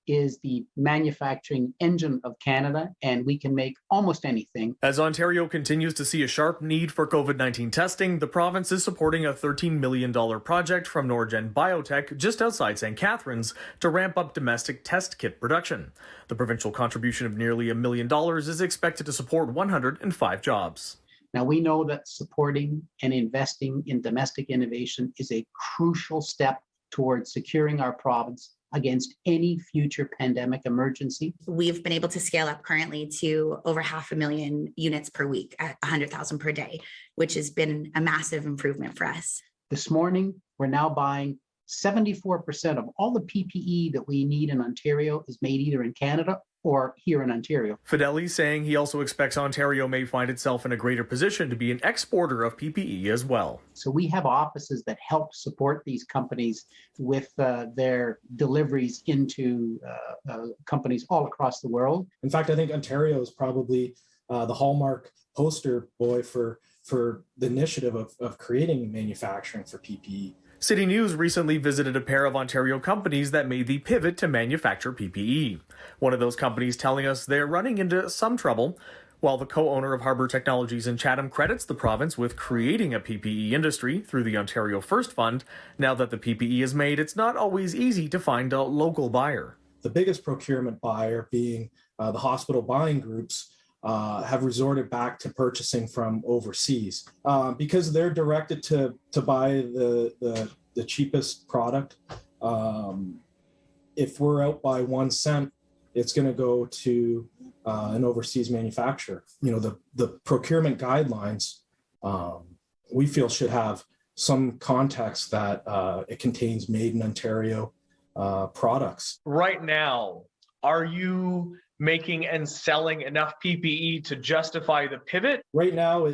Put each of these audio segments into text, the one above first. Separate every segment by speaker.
Speaker 1: is the manufacturing engine of Canada, and we can make almost anything.
Speaker 2: As Ontario continues to see a sharp need for COVID-19 testing, the province is supporting a $13 million project from Norgen Biotech just outside St. Catharines to ramp up domestic test kit production. The provincial contribution of nearly $1 million is expected to support 105 jobs.
Speaker 1: Now, we know that supporting and investing in domestic innovation is a crucial step towards securing our province against any future pandemic emergency.
Speaker 3: We've been able to scale up currently to over 500,000 units per week at 100,000 per day, which has been a massive improvement for us.
Speaker 1: This morning, we're now buying 74% of all the PPE that we need in Ontario is made either in Canada or here in Ontario.
Speaker 2: Fideli saying he also expects Ontario may find itself in a greater position to be an exporter of PPE as well.
Speaker 1: So we have offices that help support these companies with their deliveries into companies all across the world.
Speaker 4: In fact, I think Ontario is probably the hallmark poster boy for the initiative of creating manufacturing for PPE.
Speaker 2: CityNews recently visited a pair of Ontario companies that made the pivot to manufacture PPE. One of those companies telling us they're running into some trouble, while the co-owner of Harbour Technologies in Chatham credits the province with creating a PPE industry through the Ontario First Fund. Now that the PPE is made, it's not always easy to find a local buyer.
Speaker 4: The biggest procurement buyer being the hospital buying groups have resorted back to purchasing from overseas because they're directed to buy the cheapest product. If we're out by 1 cent, it's going to go to an overseas manufacturer. You know, the procurement guidelines we feel should have some context that it contains made in Ontario products.
Speaker 5: Right now, are you making and selling enough PPE to justify the pivot?
Speaker 4: Right now,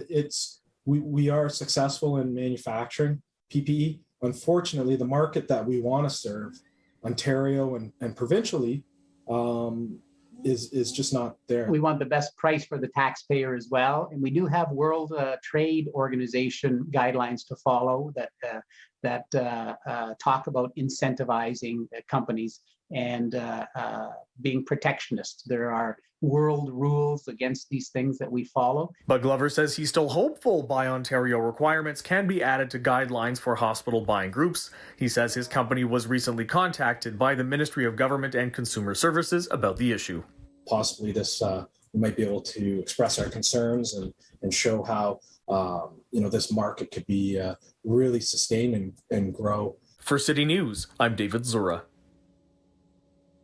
Speaker 4: we are successful in manufacturing PPE. Unfortunately, the market that we want to serve, Ontario and provincially, is just not there.
Speaker 1: We want the best price for the taxpayer as well, and we do have World Trade Organization guidelines to follow that talk about incentivizing companies and being protectionist. There are world rules against these things that we follow.
Speaker 2: But Glover says he's still hopeful Buy Ontario requirements can be added to guidelines for hospital buying groups. He says his company was recently contacted by the Ministry of Government and Consumer Services about the issue.
Speaker 4: Possibly we might be able to express our concerns and show how this market could be really sustained and grow.
Speaker 2: For City News, I'm David Zura.